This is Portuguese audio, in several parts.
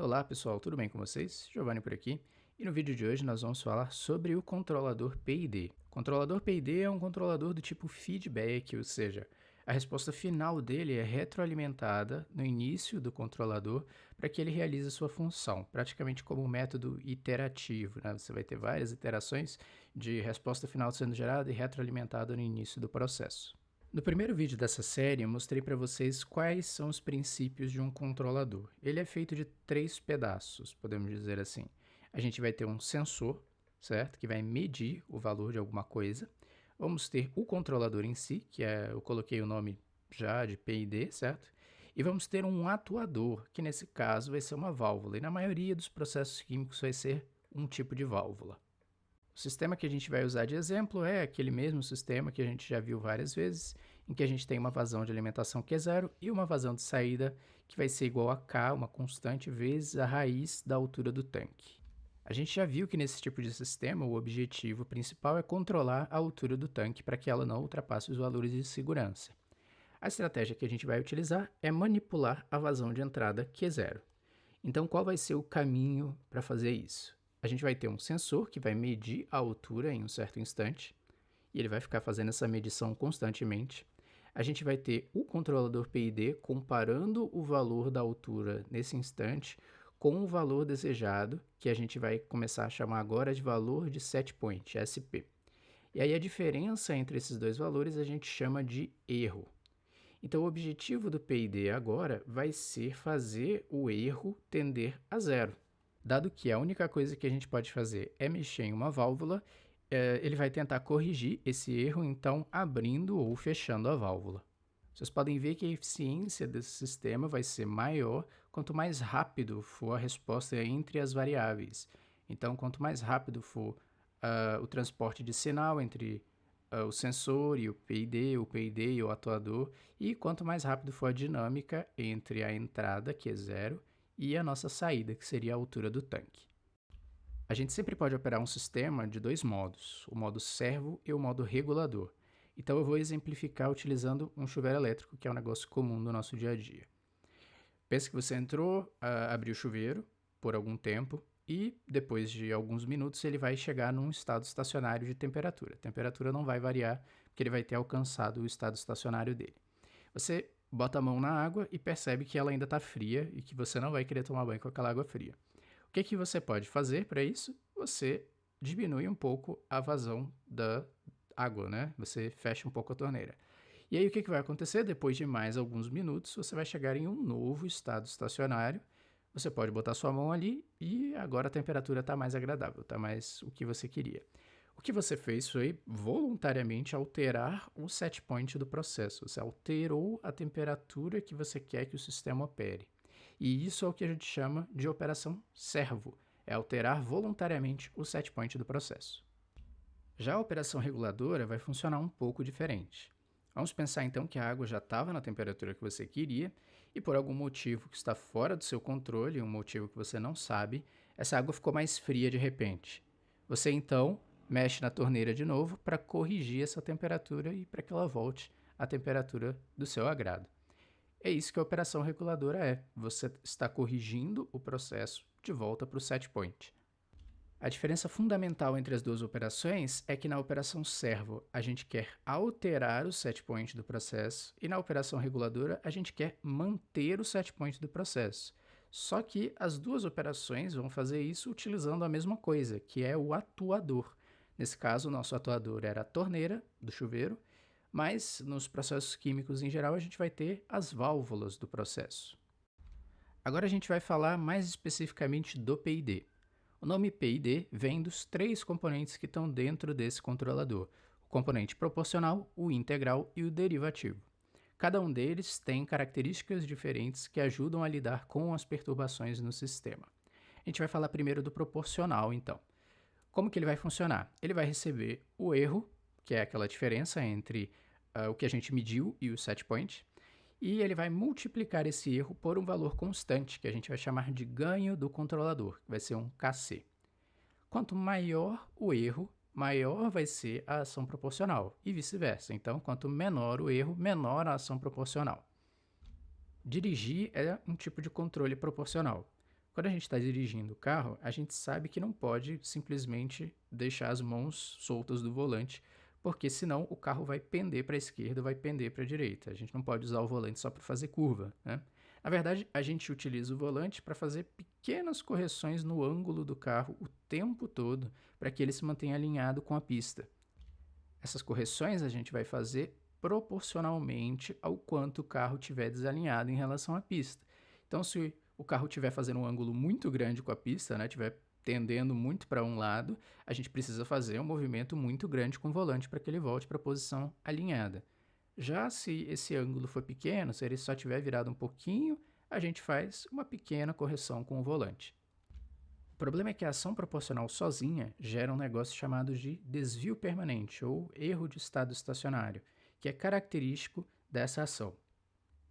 Olá pessoal, tudo bem com vocês? Giovanni por aqui. E no vídeo de hoje nós vamos falar sobre o controlador PID. O controlador PID é um controlador do tipo feedback, ou seja, a resposta final dele é retroalimentada no início do controlador para que ele realize a sua função, praticamente como um método iterativo, né? Você vai ter várias iterações de resposta final sendo gerada e retroalimentada no início do processo. No primeiro vídeo dessa série, eu mostrei para vocês quais são os princípios de um controlador. Ele é feito de 3 pedaços, podemos dizer assim. A gente vai ter um sensor, certo? Que vai medir o valor de alguma coisa. Vamos ter o controlador em si, eu coloquei o nome já de PID, certo? E vamos ter um atuador, que nesse caso vai ser uma válvula. E na maioria dos processos químicos vai ser um tipo de válvula. O sistema que a gente vai usar de exemplo é aquele mesmo sistema que a gente já viu várias vezes, em que a gente tem uma vazão de alimentação que é zero e uma vazão de saída que vai ser igual a K, uma constante, vezes a raiz da altura do tanque. A gente já viu que nesse tipo de sistema o objetivo principal é controlar a altura do tanque para que ela não ultrapasse os valores de segurança. A estratégia que a gente vai utilizar é manipular a vazão de entrada que é zero. Então, qual vai ser o caminho para fazer isso? A gente vai ter um sensor que vai medir a altura em um certo instante, e ele vai ficar fazendo essa medição constantemente. A gente vai ter o controlador PID comparando o valor da altura nesse instante com o valor desejado, que a gente vai começar a chamar agora de valor de set point, SP. E aí a diferença entre esses dois valores a gente chama de erro. Então, o objetivo do PID agora vai ser fazer o erro tender a zero. Dado que a única coisa que a gente pode fazer é mexer em uma válvula, ele vai tentar corrigir esse erro, então abrindo ou fechando a válvula. Vocês podem ver que a eficiência desse sistema vai ser maior quanto mais rápido for a resposta entre as variáveis. Então, quanto mais rápido for o transporte de sinal entre o sensor e o PID e o atuador, e quanto mais rápido for a dinâmica entre a entrada, que é zero, e a nossa saída, que seria a altura do tanque. A gente sempre pode operar um sistema de dois modos, o modo servo e o modo regulador. Então eu vou exemplificar utilizando um chuveiro elétrico, que é um negócio comum no nosso dia a dia. Pense que você entrou, abriu o chuveiro por algum tempo e depois de alguns minutos ele vai chegar num estado estacionário de temperatura. A temperatura não vai variar porque ele vai ter alcançado o estado estacionário dele. Você bota a mão na água e percebe que ela ainda está fria e que você não vai querer tomar banho com aquela água fria. O que você pode fazer para isso? Você diminui um pouco a vazão da água, né? Você fecha um pouco a torneira. E aí o que vai acontecer? Depois de mais alguns minutos, você vai chegar em um novo estado estacionário. Você pode botar sua mão ali e agora a temperatura está mais agradável, está mais o que você queria. O que você fez foi voluntariamente alterar o set point do processo. Você alterou a temperatura que você quer que o sistema opere. E isso é o que a gente chama de operação servo. É alterar voluntariamente o set point do processo. Já a operação reguladora vai funcionar um pouco diferente. Vamos pensar então que a água já estava na temperatura que você queria e por algum motivo que está fora do seu controle, um motivo que você não sabe, essa água ficou mais fria de repente. Você então mexe na torneira de novo para corrigir essa temperatura e para que ela volte à temperatura do seu agrado. É isso que a operação reguladora é. Você está corrigindo o processo de volta para o set point. A diferença fundamental entre as duas operações é que na operação servo a gente quer alterar o set point do processo e na operação reguladora a gente quer manter o set point do processo. Só que as duas operações vão fazer isso utilizando a mesma coisa, que é o atuador. Nesse caso, o nosso atuador era a torneira do chuveiro, mas nos processos químicos em geral a gente vai ter as válvulas do processo. Agora a gente vai falar mais especificamente do PID. O nome PID vem dos 3 componentes que estão dentro desse controlador: o componente proporcional, o integral e o derivativo. Cada um deles tem características diferentes que ajudam a lidar com as perturbações no sistema. A gente vai falar primeiro do proporcional, então. Como que ele vai funcionar? Ele vai receber o erro, que é aquela diferença entre o que a gente mediu e o set point, e ele vai multiplicar esse erro por um valor constante, que a gente vai chamar de ganho do controlador, que vai ser um Kc. Quanto maior o erro, maior vai ser a ação proporcional, e vice-versa. Então, quanto menor o erro, menor a ação proporcional. Dirigir é um tipo de controle proporcional. Quando a gente está dirigindo o carro, a gente sabe que não pode simplesmente deixar as mãos soltas do volante, porque senão o carro vai pender para a esquerda, vai pender para a direita. A gente não pode usar o volante só para fazer curva, né? Na verdade, a gente utiliza o volante para fazer pequenas correções no ângulo do carro o tempo todo, para que ele se mantenha alinhado com a pista. Essas correções a gente vai fazer proporcionalmente ao quanto o carro estiver desalinhado em relação à pista. Então, se o carro estiver fazendo um ângulo muito grande com a pista, né, estiver tendendo muito para um lado, a gente precisa fazer um movimento muito grande com o volante para que ele volte para a posição alinhada. Já se esse ângulo for pequeno, se ele só tiver virado um pouquinho, a gente faz uma pequena correção com o volante. O problema é que a ação proporcional sozinha gera um negócio chamado de desvio permanente ou erro de estado estacionário, que é característico dessa ação.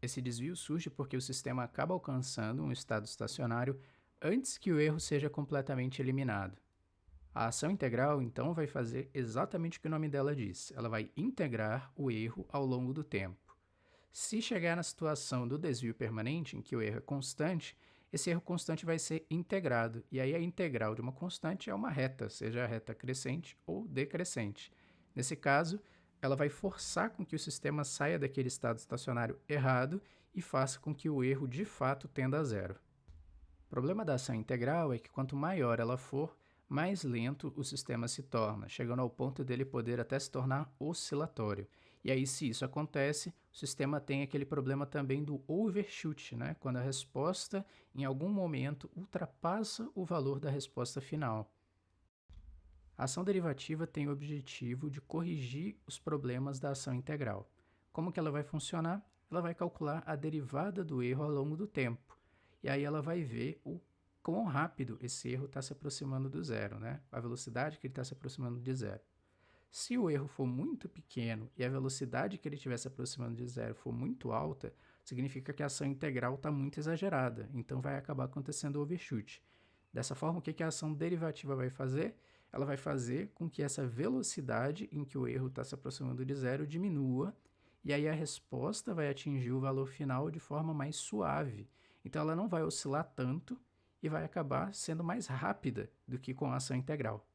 Esse desvio surge porque o sistema acaba alcançando um estado estacionário antes que o erro seja completamente eliminado. A ação integral, então, vai fazer exatamente o que o nome dela diz. Ela vai integrar o erro ao longo do tempo. Se chegar na situação do desvio permanente, em que o erro é constante, esse erro constante vai ser integrado. E aí a integral de uma constante é uma reta, seja a reta crescente ou decrescente. Nesse caso, ela vai forçar com que o sistema saia daquele estado estacionário errado e faça com que o erro de fato tenda a zero. O problema da ação integral é que quanto maior ela for, mais lento o sistema se torna, chegando ao ponto dele poder até se tornar oscilatório. E aí, se isso acontece, o sistema tem aquele problema também do overshoot, né? Quando a resposta, em algum momento, ultrapassa o valor da resposta final. A ação derivativa tem o objetivo de corrigir os problemas da ação integral. Como que ela vai funcionar? Ela vai calcular a derivada do erro ao longo do tempo. E aí ela vai ver o quão rápido esse erro está se aproximando do zero, né? A velocidade que ele está se aproximando de zero. Se o erro for muito pequeno e a velocidade que ele estiver se aproximando de zero for muito alta, significa que a ação integral está muito exagerada, então vai acabar acontecendo o overshoot. Dessa forma, o que a ação derivativa vai fazer? Ela vai fazer com que essa velocidade em que o erro está se aproximando de zero diminua, e aí a resposta vai atingir o valor final de forma mais suave. Então ela não vai oscilar tanto e vai acabar sendo mais rápida do que com a ação integral.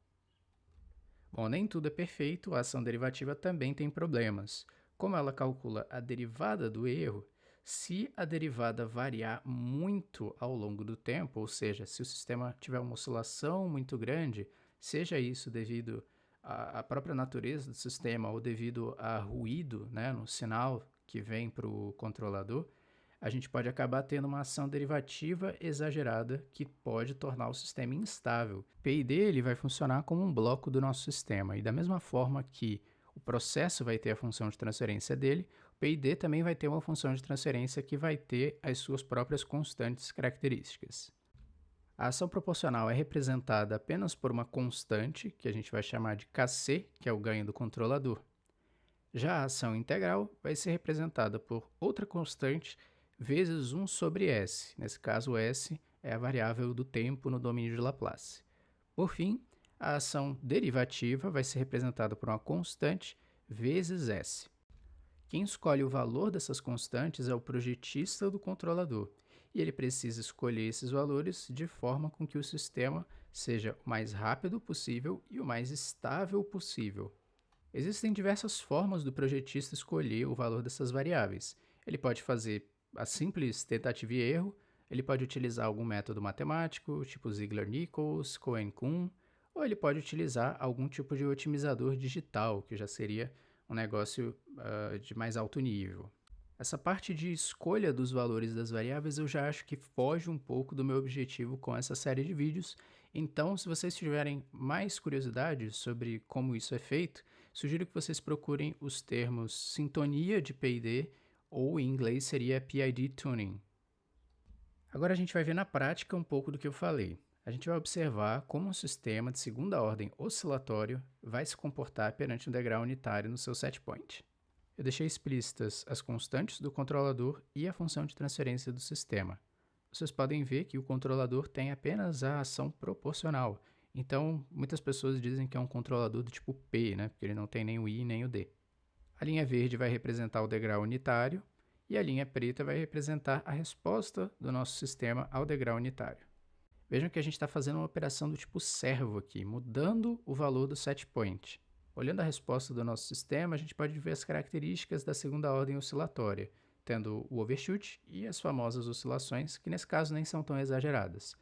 Bom, nem tudo é perfeito, a ação derivativa também tem problemas. Como ela calcula a derivada do erro, se a derivada variar muito ao longo do tempo, ou seja, se o sistema tiver uma oscilação muito grande, seja isso devido à própria natureza do sistema ou devido a ruído, né, no sinal que vem para o controlador, a gente pode acabar tendo uma ação derivativa exagerada que pode tornar o sistema instável. O PID ele vai funcionar como um bloco do nosso sistema, e da mesma forma que o processo vai ter a função de transferência dele, o PID também vai ter uma função de transferência que vai ter as suas próprias constantes características. A ação proporcional é representada apenas por uma constante, que a gente vai chamar de Kc, que é o ganho do controlador. Já a ação integral vai ser representada por outra constante vezes 1 sobre S. Nesse caso, S é a variável do tempo no domínio de Laplace. Por fim, a ação derivativa vai ser representada por uma constante vezes S. Quem escolhe o valor dessas constantes é o projetista do controlador, e ele precisa escolher esses valores de forma com que o sistema seja o mais rápido possível e o mais estável possível. Existem diversas formas do projetista escolher o valor dessas variáveis. Ele pode fazer a simples tentativa e erro, ele pode utilizar algum método matemático, tipo Ziegler-Nichols, Cohen-Kuhn, ou ele pode utilizar algum tipo de otimizador digital, que já seria um negócio de mais alto nível. Essa parte de escolha dos valores das variáveis eu já acho que foge um pouco do meu objetivo com essa série de vídeos, então se vocês tiverem mais curiosidade sobre como isso é feito, sugiro que vocês procurem os termos sintonia de PID, ou em inglês seria PID Tuning. Agora a gente vai ver na prática um pouco do que eu falei. A gente vai observar como um sistema de segunda ordem oscilatório vai se comportar perante um degrau unitário no seu set point. Eu deixei explícitas as constantes do controlador e a função de transferência do sistema. Vocês podem ver que o controlador tem apenas a ação proporcional. Então, muitas pessoas dizem que é um controlador do tipo P, né? Porque ele não tem nem o I nem o D. A linha verde vai representar o degrau unitário e a linha preta vai representar a resposta do nosso sistema ao degrau unitário. Vejam que a gente está fazendo uma operação do tipo servo aqui, mudando o valor do setPoint. Olhando a resposta do nosso sistema, a gente pode ver as características da segunda ordem oscilatória, tendo o overshoot e as famosas oscilações, que nesse caso nem são tão exageradas.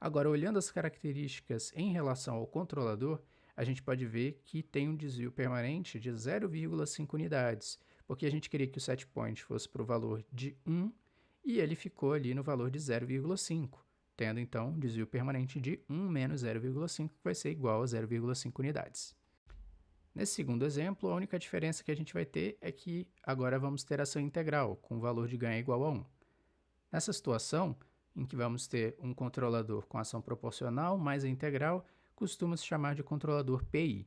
Agora, olhando as características em relação ao controlador, a gente pode ver que tem um desvio permanente de 0,5 unidades, porque a gente queria que o setPoint fosse para o valor de 1 e ele ficou ali no valor de 0,5, tendo então um desvio permanente de 1 menos 0,5, que vai ser igual a 0,5 unidades. Nesse segundo exemplo, a única diferença que a gente vai ter é que agora vamos ter ação integral, com o valor de ganho igual a 1. Nessa situação, em que vamos ter um controlador com ação proporcional mais a integral, costuma se chamar de controlador PI.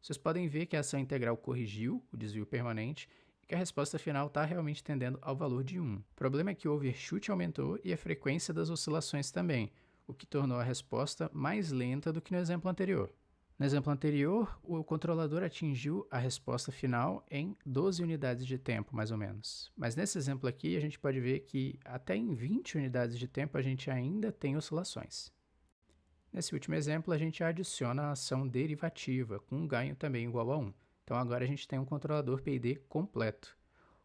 Vocês podem ver que a ação integral corrigiu o desvio permanente e que a resposta final está realmente tendendo ao valor de 1. O problema é que o overshoot aumentou e a frequência das oscilações também, o que tornou a resposta mais lenta do que no exemplo anterior. No exemplo anterior, o controlador atingiu a resposta final em 12 unidades de tempo, mais ou menos. Mas nesse exemplo aqui, a gente pode ver que até em 20 unidades de tempo a gente ainda tem oscilações. Nesse último exemplo, a gente adiciona a ação derivativa, com um ganho também igual a 1. Então agora a gente tem um controlador PID completo.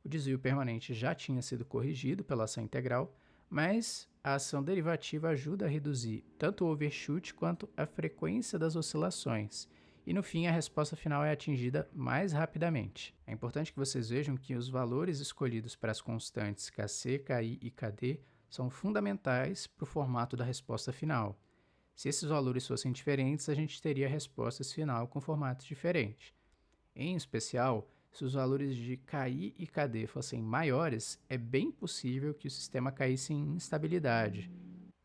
O desvio permanente já tinha sido corrigido pela ação integral, mas a ação derivativa ajuda a reduzir tanto o overshoot quanto a frequência das oscilações. E no fim, a resposta final é atingida mais rapidamente. É importante que vocês vejam que os valores escolhidos para as constantes Kc, Ki e Kd são fundamentais para o formato da resposta final. Se esses valores fossem diferentes, a gente teria a resposta final com formatos diferentes. Em especial, se os valores de Ki e Kd fossem maiores, é bem possível que o sistema caísse em instabilidade.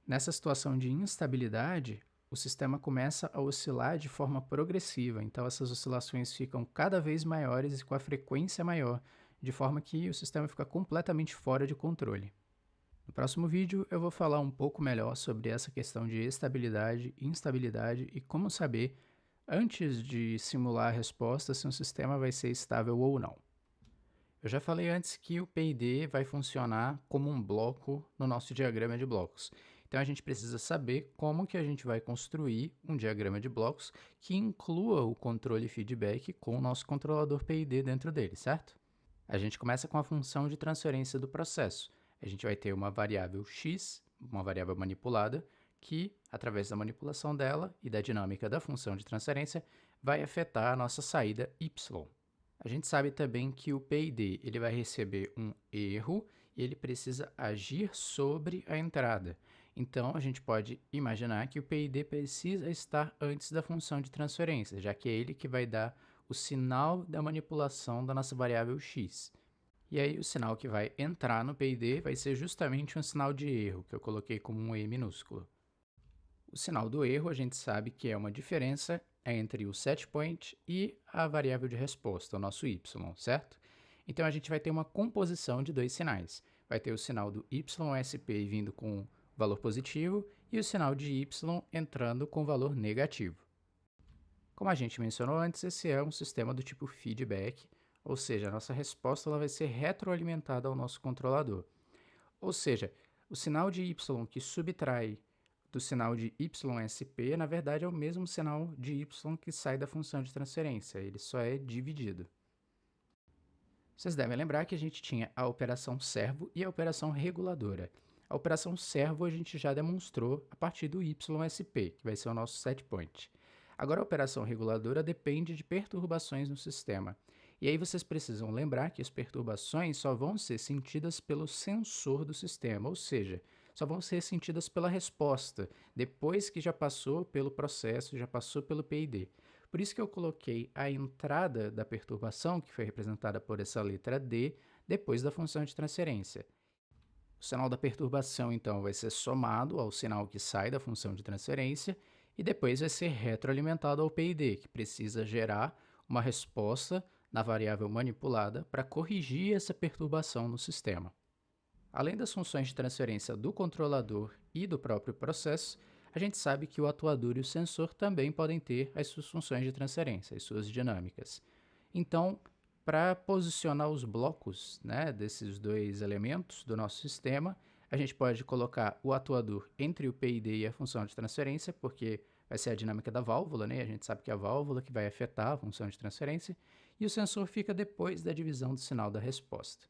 Nessa situação de instabilidade, o sistema começa a oscilar de forma progressiva, então essas oscilações ficam cada vez maiores e com a frequência maior, de forma que o sistema fica completamente fora de controle. No próximo vídeo, eu vou falar um pouco melhor sobre essa questão de estabilidade, instabilidade e como saber, antes de simular a resposta, se um sistema vai ser estável ou não. Eu já falei antes que o PID vai funcionar como um bloco no nosso diagrama de blocos. Então a gente precisa saber como que a gente vai construir um diagrama de blocos que inclua o controle feedback com o nosso controlador PID dentro dele, certo? A gente começa com a função de transferência do processo. A gente vai ter uma variável x, uma variável manipulada, que, através da manipulação dela e da dinâmica da função de transferência, vai afetar a nossa saída y. A gente sabe também que o PID ele vai receber um erro e ele precisa agir sobre a entrada. Então, a gente pode imaginar que o PID precisa estar antes da função de transferência, já que é ele que vai dar o sinal da manipulação da nossa variável x. E aí, o sinal que vai entrar no PID vai ser justamente um sinal de erro, que eu coloquei como um E minúsculo. O sinal do erro, a gente sabe que é uma diferença entre o setPoint e a variável de resposta, o nosso y, certo? Então, a gente vai ter uma composição de dois sinais. Vai ter o sinal do YSP vindo com valor positivo e o sinal de y entrando com valor negativo. Como a gente mencionou antes, esse é um sistema do tipo feedback, ou seja, a nossa resposta ela vai ser retroalimentada ao nosso controlador. Ou seja, o sinal de y que subtrai do sinal de YSP, na verdade, é o mesmo sinal de y que sai da função de transferência, ele só é dividido. Vocês devem lembrar que a gente tinha a operação servo e a operação reguladora. A operação servo a gente já demonstrou a partir do YSP, que vai ser o nosso setPoint. Agora, a operação reguladora depende de perturbações no sistema. E aí vocês precisam lembrar que as perturbações só vão ser sentidas pelo sensor do sistema, ou seja, só vão ser sentidas pela resposta, depois que já passou pelo processo, já passou pelo PID. Por isso que eu coloquei a entrada da perturbação, que foi representada por essa letra D, depois da função de transferência. O sinal da perturbação, então, vai ser somado ao sinal que sai da função de transferência e depois vai ser retroalimentado ao PID, que precisa gerar uma resposta na variável manipulada para corrigir essa perturbação no sistema. Além das funções de transferência do controlador e do próprio processo, a gente sabe que o atuador e o sensor também podem ter as suas funções de transferência, as suas dinâmicas. Então, para posicionar os blocos, desses dois elementos do nosso sistema, A gente pode colocar o atuador entre o PID e a função de transferência, porque vai ser a dinâmica da válvula, né? A gente sabe que é a válvula que vai afetar a função de transferência, e o sensor fica depois da divisão do sinal da resposta.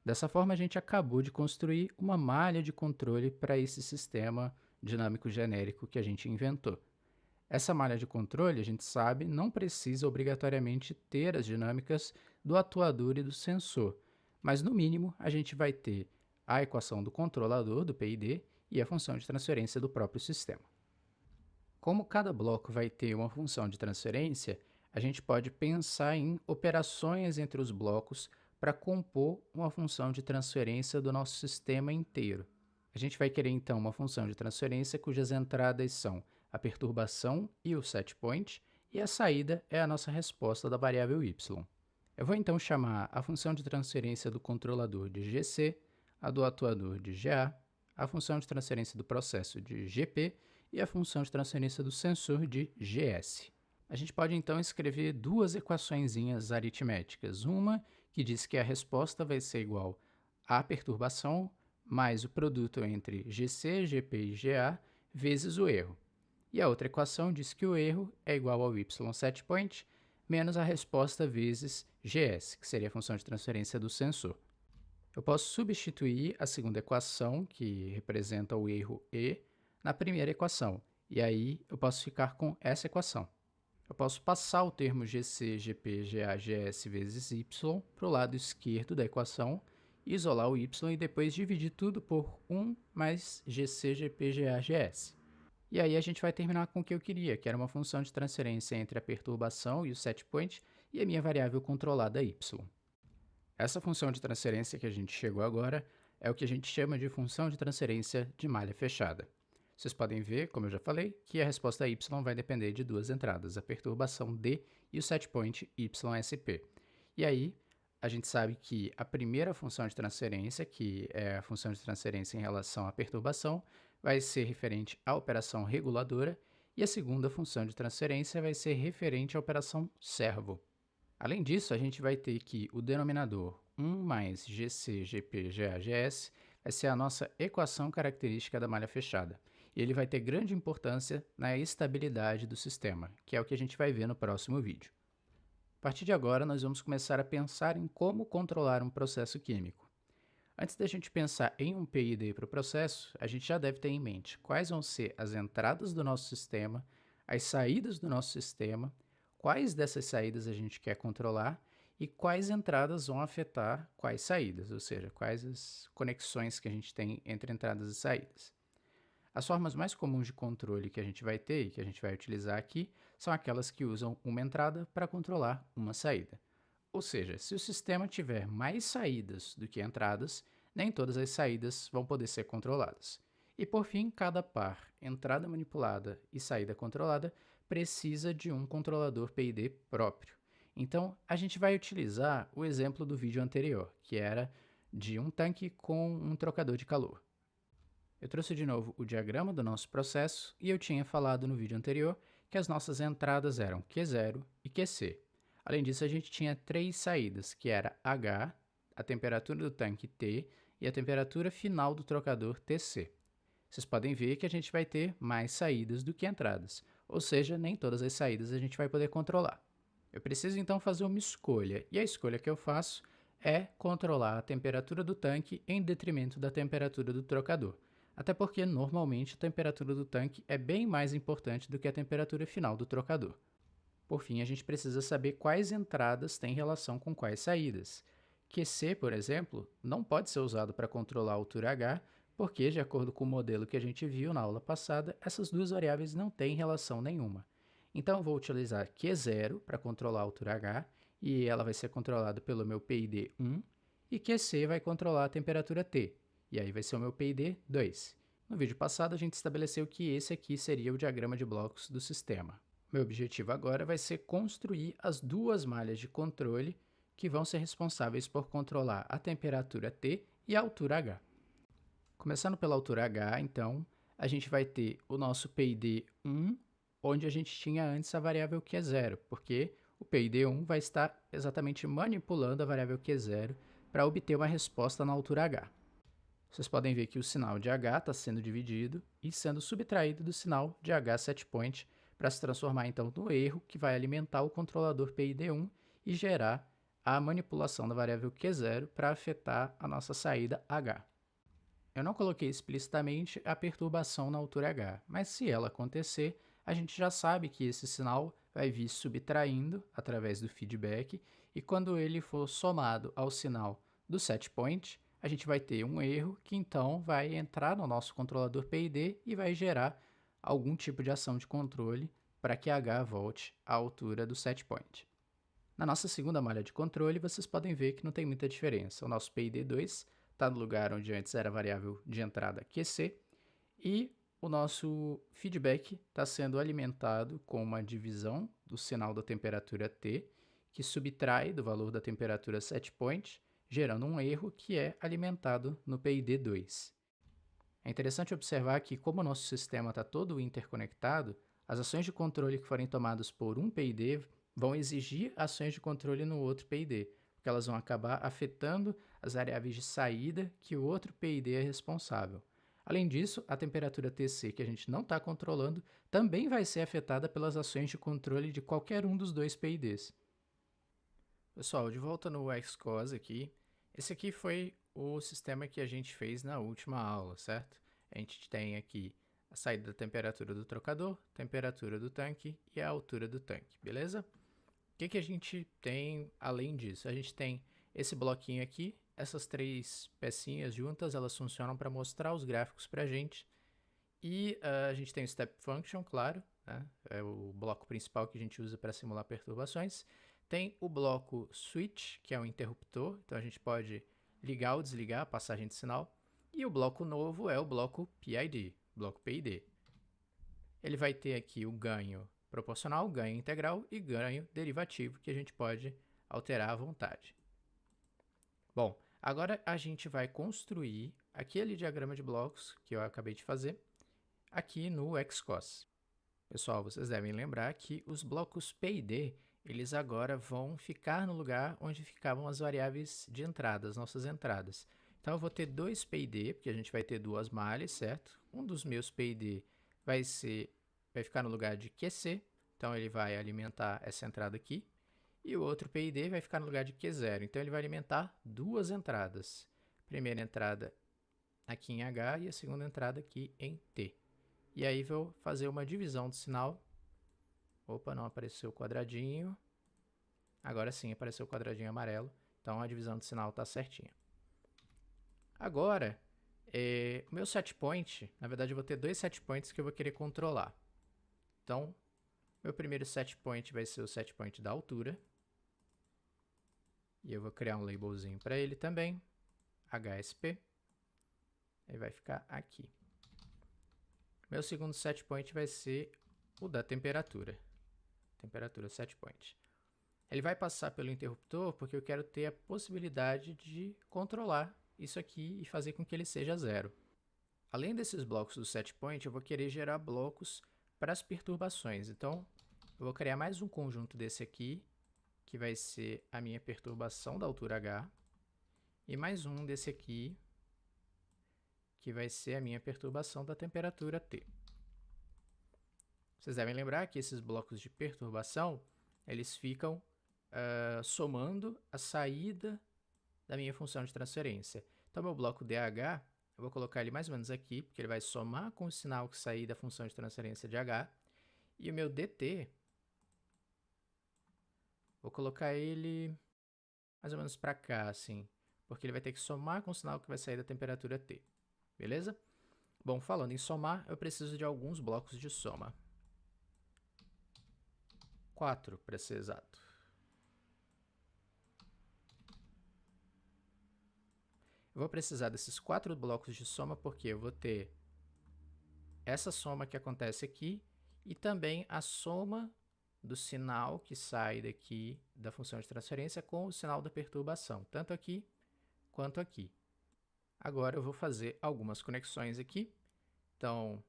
Dessa forma, a gente acabou de construir uma malha de controle para esse sistema dinâmico genérico que a gente inventou. Essa malha de controle, a gente sabe, não precisa obrigatoriamente ter as dinâmicas do atuador e do sensor, mas no mínimo a gente vai ter a equação do controlador, do PID, e a função de transferência do próprio sistema. Como cada bloco vai ter uma função de transferência, a gente pode pensar em operações entre os blocos para compor uma função de transferência do nosso sistema inteiro. A gente vai querer então uma função de transferência cujas entradas são a perturbação e o setpoint, e a saída é a nossa resposta da variável y. Eu vou então chamar a função de transferência do controlador de GC, a do atuador de GA, a função de transferência do processo de GP e a função de transferência do sensor de GS. A gente pode então escrever duas equaçõezinhas aritméticas, uma que diz que a resposta vai ser igual à perturbação mais o produto entre GC, GP e GA vezes o erro. E a outra equação diz que o erro é igual ao y setpoint menos a resposta vezes GS, que seria a função de transferência do sensor. Eu posso substituir a segunda equação, que representa o erro E, na primeira equação, e aí eu posso ficar com essa equação. Eu posso passar o termo GC, GP, GA, GS vezes y para o lado esquerdo da equação, isolar o y e depois dividir tudo por 1 mais GC, GP, GA, GS. E aí a gente vai terminar com o que eu queria, que era uma função de transferência entre a perturbação e o setpoint e a minha variável controlada y. Essa função de transferência que a gente chegou agora é o que a gente chama de função de transferência de malha fechada. Vocês podem ver, como eu já falei, que a resposta y vai depender de duas entradas, a perturbação D e o setpoint YSP. E aí, a gente sabe que a primeira função de transferência, que é a função de transferência em relação à perturbação, vai ser referente à operação reguladora, e a segunda função de transferência vai ser referente à operação servo. Além disso, a gente vai ter que o denominador 1 mais GC, GP, GA, GS vai ser a nossa equação característica da malha fechada. E ele vai ter grande importância na estabilidade do sistema, que é o que a gente vai ver no próximo vídeo. A partir de agora, nós vamos começar a pensar em como controlar um processo químico. Antes da gente pensar em um PID para o processo, a gente já deve ter em mente quais vão ser as entradas do nosso sistema, as saídas do nosso sistema, quais dessas saídas a gente quer controlar e quais entradas vão afetar quais saídas, ou seja, quais as conexões que a gente tem entre entradas e saídas. As formas mais comuns de controle que a gente vai ter e que a gente vai utilizar aqui são aquelas que usam uma entrada para controlar uma saída. Ou seja, se o sistema tiver mais saídas do que entradas, nem todas as saídas vão poder ser controladas. E por fim, cada par, entrada manipulada e saída controlada, precisa de um controlador PID próprio. Então, a gente vai utilizar o exemplo do vídeo anterior, que era de um tanque com um trocador de calor. Eu trouxe de novo o diagrama do nosso processo e eu tinha falado no vídeo anterior que as nossas entradas eram Q0 e QC. Além disso, a gente tinha três saídas, que era H, a temperatura do tanque T e a temperatura final do trocador TC. Vocês podem ver que a gente vai ter mais saídas do que entradas, ou seja, nem todas as saídas a gente vai poder controlar. Eu preciso então fazer uma escolha, e a escolha que eu faço é controlar a temperatura do tanque em detrimento da temperatura do trocador. Até porque, normalmente, a temperatura do tanque é bem mais importante do que a temperatura final do trocador. Por fim, a gente precisa saber quais entradas têm relação com quais saídas. QC, por exemplo, não pode ser usado para controlar a altura H, porque, de acordo com o modelo que a gente viu na aula passada, essas duas variáveis não têm relação nenhuma. Então, eu vou utilizar Q0 para controlar a altura H, e ela vai ser controlada pelo meu PID 1, e QC vai controlar a temperatura T, e aí vai ser o meu PID 2. No vídeo passado, a gente estabeleceu que esse aqui seria o diagrama de blocos do sistema. Meu objetivo agora vai ser construir as duas malhas de controle que vão ser responsáveis por controlar a temperatura T e a altura H. Começando pela altura H, então, a gente vai ter o nosso PID 1, onde a gente tinha antes a variável Q0, porque o PID 1 vai estar exatamente manipulando a variável Q0 para obter uma resposta na altura H. vocês podem ver que o sinal de H está sendo dividido e sendo subtraído do sinal de H setPoint para se transformar então no erro que vai alimentar o controlador PID1 e gerar a manipulação da variável Q0 para afetar a nossa saída H. Eu não coloquei explicitamente a perturbação na altura H, mas se ela acontecer, a gente já sabe que esse sinal vai vir subtraindo através do feedback e quando ele for somado ao sinal do setPoint, a gente vai ter um erro que então vai entrar no nosso controlador PID e vai gerar algum tipo de ação de controle para que H volte à altura do setPoint. Na nossa segunda malha de controle, vocês podem ver que não tem muita diferença. O nosso PID2 está no lugar onde antes era a variável de entrada QC e o nosso feedback está sendo alimentado com uma divisão do sinal da temperatura T, que subtrai do valor da temperatura setPoint, gerando um erro que é alimentado no PID2. É interessante observar que, como o nosso sistema está todo interconectado, as ações de controle que forem tomadas por um PID vão exigir ações de controle no outro PID, porque elas vão acabar afetando as variáveis de saída que o outro PID é responsável. Além disso, a temperatura TC que a gente não está controlando também vai ser afetada pelas ações de controle de qualquer um dos dois PIDs. Pessoal, de volta no Xcos aqui, esse aqui foi o sistema que a gente fez na última aula, certo? A gente tem aqui a saída da temperatura do trocador, temperatura do tanque e a altura do tanque, beleza? O que a gente tem além disso? A gente tem esse bloquinho aqui, essas três pecinhas juntas, elas funcionam para mostrar os gráficos para a gente. E a gente tem o Step Function, claro, né? É o bloco principal que a gente usa para simular perturbações. Tem o bloco Switch, que é um interruptor, então a gente pode ligar ou desligar a passagem de sinal. E o bloco novo é o bloco PID, bloco PID. Ele vai ter aqui o ganho proporcional, ganho integral e ganho derivativo, que a gente pode alterar à vontade. Bom, agora a gente vai construir aquele diagrama de blocos que eu acabei de fazer aqui no Xcos. Pessoal, vocês devem lembrar que os blocos P e D, eles agora vão ficar no lugar onde ficavam as variáveis de entrada, as nossas entradas. Então, eu vou ter dois P e D, porque a gente vai ter duas malhas, certo? Um dos meus P e D vai ficar no lugar de QC, então ele vai alimentar essa entrada aqui. E o outro PID vai ficar no lugar de Q0, então ele vai alimentar duas entradas. Primeira entrada aqui em H e a segunda entrada aqui em T. E aí vou fazer uma divisão do sinal. Opa, não apareceu o quadradinho. Agora sim apareceu o quadradinho amarelo, então a divisão do sinal está certinha. Agora, o meu setPoint, na verdade eu vou ter dois setPoints que eu vou querer controlar. Então, meu primeiro setPoint vai ser o setPoint da altura. E eu vou criar um labelzinho para ele também, HSP. Ele vai ficar aqui. Meu segundo setPoint vai ser o da temperatura. Temperatura setPoint. Ele vai passar pelo interruptor porque eu quero ter a possibilidade de controlar isso aqui e fazer com que ele seja zero. Além desses blocos do setPoint, eu vou querer gerar blocos para as perturbações. Então, eu vou criar mais um conjunto desse aqui, que vai ser a minha perturbação da altura H, e mais um desse aqui, que vai ser a minha perturbação da temperatura T. Vocês devem lembrar que esses blocos de perturbação, eles ficam somando a saída da minha função de transferência. Então, meu bloco DH, eu vou colocar ele mais ou menos aqui, porque ele vai somar com o sinal que sair da função de transferência de H, e o meu DT, vou colocar ele mais ou menos para cá, assim, porque ele vai ter que somar com o sinal que vai sair da temperatura T, beleza? Bom, falando em somar, eu preciso de alguns blocos de soma. 4, para ser exato. Eu vou precisar desses 4 blocos de soma porque eu vou ter essa soma que acontece aqui e também a soma do sinal que sai daqui da função de transferência com o sinal da perturbação, tanto aqui quanto aqui. Agora eu vou fazer algumas conexões aqui. Então,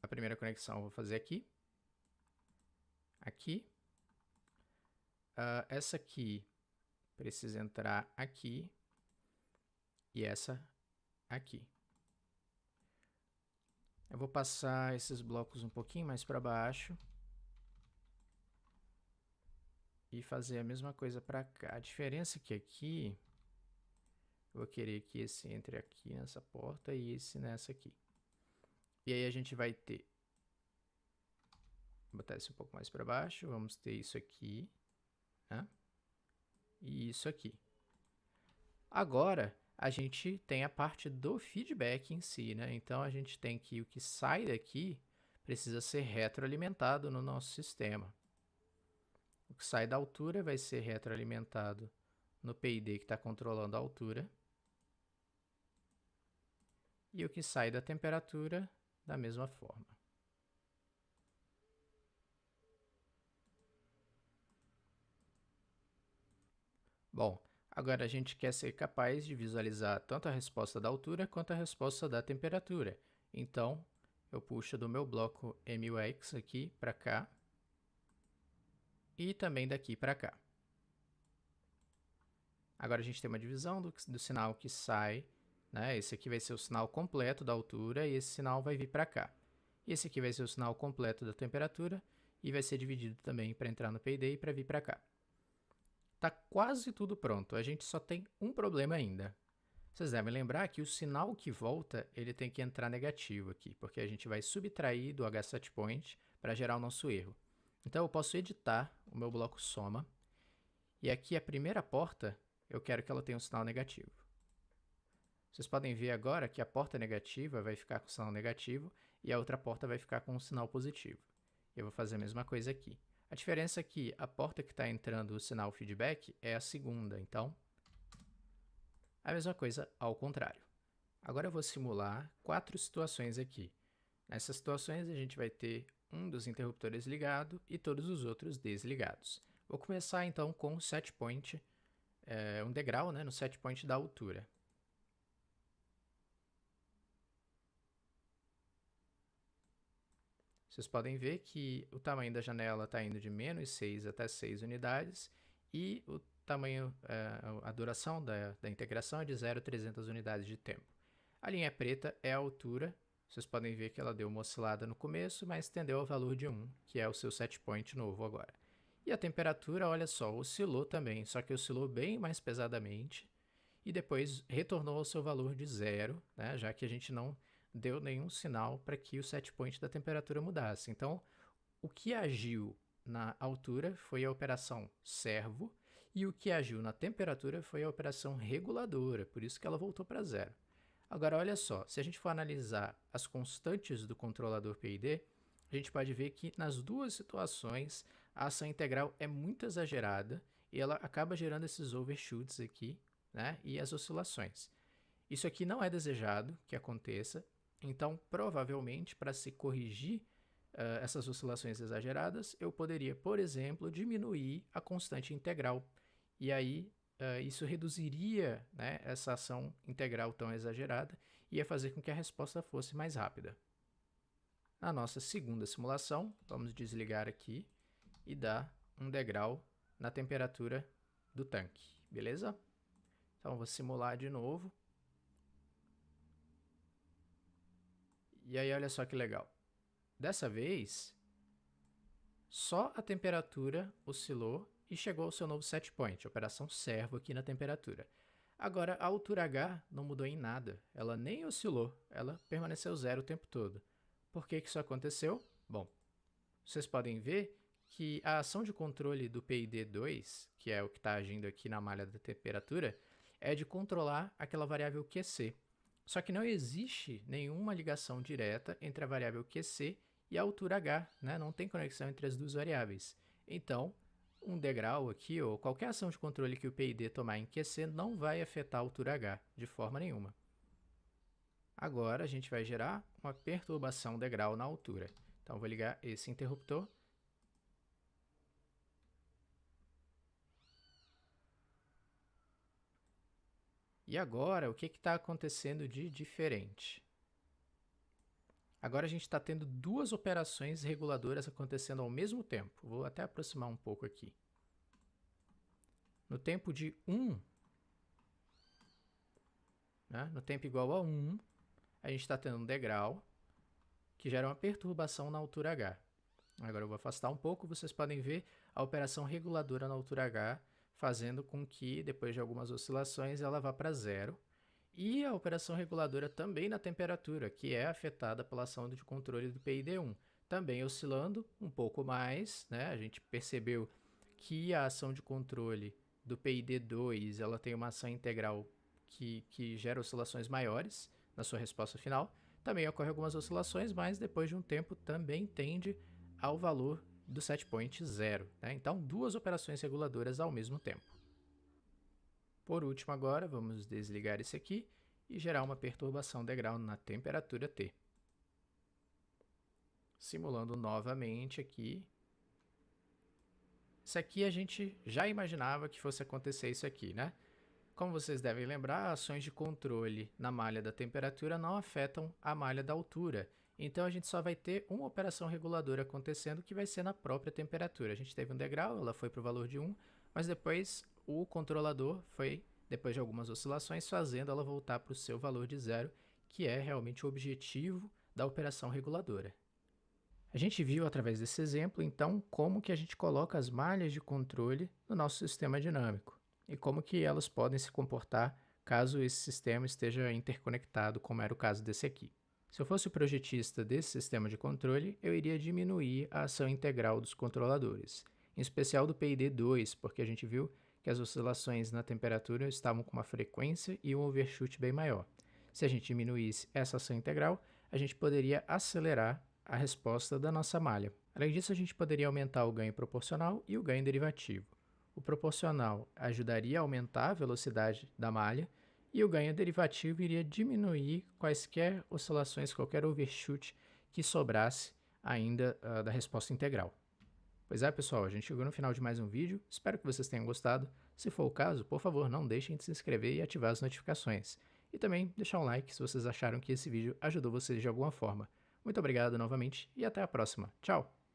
a primeira conexão eu vou fazer aqui. Aqui. Essa aqui precisa entrar aqui. E essa aqui. Eu vou passar esses blocos um pouquinho mais para baixo e fazer a mesma coisa para cá. A diferença é que aqui eu vou querer que esse entre aqui nessa porta e esse nessa aqui. E aí a gente vai ter, vou botar esse um pouco mais para baixo, vamos ter isso aqui, né? E isso aqui. Agora, a gente tem a parte do feedback em si, né? Então, a gente tem que o que sai daqui precisa ser retroalimentado no nosso sistema. O que sai da altura vai ser retroalimentado no PID que está controlando a altura. E o que sai da temperatura, da mesma forma. Bom, agora a gente quer ser capaz de visualizar tanto a resposta da altura quanto a resposta da temperatura. Então, eu puxo do meu bloco MUX aqui para cá e também daqui para cá. Agora a gente tem uma divisão do sinal que sai, né? Esse aqui vai ser o sinal completo da altura e esse sinal vai vir para cá. E esse aqui vai ser o sinal completo da temperatura e vai ser dividido também para entrar no PID e para vir para cá. Tá quase tudo pronto, a gente só tem um problema ainda. Vocês devem lembrar que o sinal que volta, ele tem que entrar negativo aqui, porque a gente vai subtrair do HSetPoint para gerar o nosso erro. Então eu posso editar o meu bloco soma, e aqui a primeira porta, eu quero que ela tenha um sinal negativo. Vocês podem ver agora que a porta negativa vai ficar com o sinal negativo, e a outra porta vai ficar com o sinal positivo. Eu vou fazer a mesma coisa aqui. A diferença é que a porta que está entrando o sinal feedback é a segunda, então a mesma coisa ao contrário. Agora eu vou simular 4 situações aqui. Nessas situações a gente vai ter um dos interruptores ligado e todos os outros desligados. Vou começar então com o setpoint, um degrau, né, no setpoint da altura. Vocês podem ver que o tamanho da janela está indo de menos 6 até 6 unidades e o tamanho, a duração da integração é de 0 a 300 unidades de tempo. A linha preta é a altura. Vocês podem ver que ela deu uma oscilada no começo, mas tendeu ao valor de 1, que é o seu setpoint novo agora. E a temperatura, olha só, oscilou também, só que oscilou bem mais pesadamente e depois retornou ao seu valor de 0, né, já que a gente não deu nenhum sinal para que o setpoint da temperatura mudasse. Então, o que agiu na altura foi a operação servo e o que agiu na temperatura foi a operação reguladora, por isso que ela voltou para 0. Agora, olha só, se a gente for analisar as constantes do controlador PID, a gente pode ver que nas duas situações a ação integral é muito exagerada e ela acaba gerando esses overshoots aqui, né, e as oscilações. Isso aqui não é desejado que aconteça, então provavelmente para se corrigir essas oscilações exageradas, eu poderia, por exemplo, diminuir a constante integral e aí isso reduziria, né, essa ação integral tão exagerada e ia fazer com que a resposta fosse mais rápida. Na nossa segunda simulação, vamos desligar aqui e dar um degrau na temperatura do tanque, beleza? Então, vou simular de novo. E aí, olha só que legal. Dessa vez, só a temperatura oscilou e chegou ao seu novo setpoint, operação servo aqui na temperatura. Agora, a altura H não mudou em nada, ela nem oscilou, ela permaneceu 0 o tempo todo. Por que isso aconteceu? Bom, vocês podem ver que a ação de controle do PID2, que é o que está agindo aqui na malha da temperatura, é de controlar aquela variável QC. Só que não existe nenhuma ligação direta entre a variável QC e a altura H, né? Não tem conexão entre as duas variáveis. Então, um degrau aqui, ou qualquer ação de controle que o PID tomar em QC, não vai afetar a altura H de forma nenhuma. Agora, a gente vai gerar uma perturbação degrau na altura. Então, vou ligar esse interruptor. E agora, o que está acontecendo de diferente? Agora a gente está tendo duas operações reguladoras acontecendo ao mesmo tempo. Vou até aproximar um pouco aqui. No tempo de 1, né? No tempo igual a 1, a gente está tendo um degrau que gera uma perturbação na altura h. Agora eu vou afastar um pouco, vocês podem ver a operação reguladora na altura h, fazendo com que, depois de algumas oscilações, ela vá para zero. E a operação reguladora também na temperatura, que é afetada pela ação de controle do PID1. Também oscilando um pouco mais, né? A gente percebeu que a ação de controle do PID2 ela tem uma ação integral que gera oscilações maiores na sua resposta final. Também ocorrem algumas oscilações, mas depois de um tempo também tende ao valor do set point zero, né? Então, duas operações reguladoras ao mesmo tempo. Por último agora, vamos desligar esse aqui e gerar uma perturbação degrau na temperatura T. Simulando novamente aqui. Isso aqui a gente já imaginava que fosse acontecer isso aqui, né? Como vocês devem lembrar, ações de controle na malha da temperatura não afetam a malha da altura. Então, a gente só vai ter uma operação reguladora acontecendo que vai ser na própria temperatura. A gente teve um degrau, ela foi para o valor de 1, mas depois o controlador foi, depois de algumas oscilações, fazendo ela voltar para o seu valor de 0, que é realmente o objetivo da operação reguladora. A gente viu através desse exemplo, então, como que a gente coloca as malhas de controle no nosso sistema dinâmico e como que elas podem se comportar caso esse sistema esteja interconectado, como era o caso desse aqui. Se eu fosse o projetista desse sistema de controle, eu iria diminuir a ação integral dos controladores, em especial do PID2, porque a gente viu que as oscilações na temperatura estavam com uma frequência e um overshoot bem maior. Se a gente diminuísse essa ação integral, a gente poderia acelerar a resposta da nossa malha. Além disso, a gente poderia aumentar o ganho proporcional e o ganho derivativo. O proporcional ajudaria a aumentar a velocidade da malha e o ganho derivativo iria diminuir quaisquer oscilações, qualquer overshoot que sobrasse ainda da resposta integral. Pois é, pessoal, a gente chegou no final de mais um vídeo, espero que vocês tenham gostado. Se for o caso, por favor, não deixem de se inscrever e ativar as notificações. E também deixar um like se vocês acharam que esse vídeo ajudou vocês de alguma forma. Muito obrigado novamente e até a próxima. Tchau!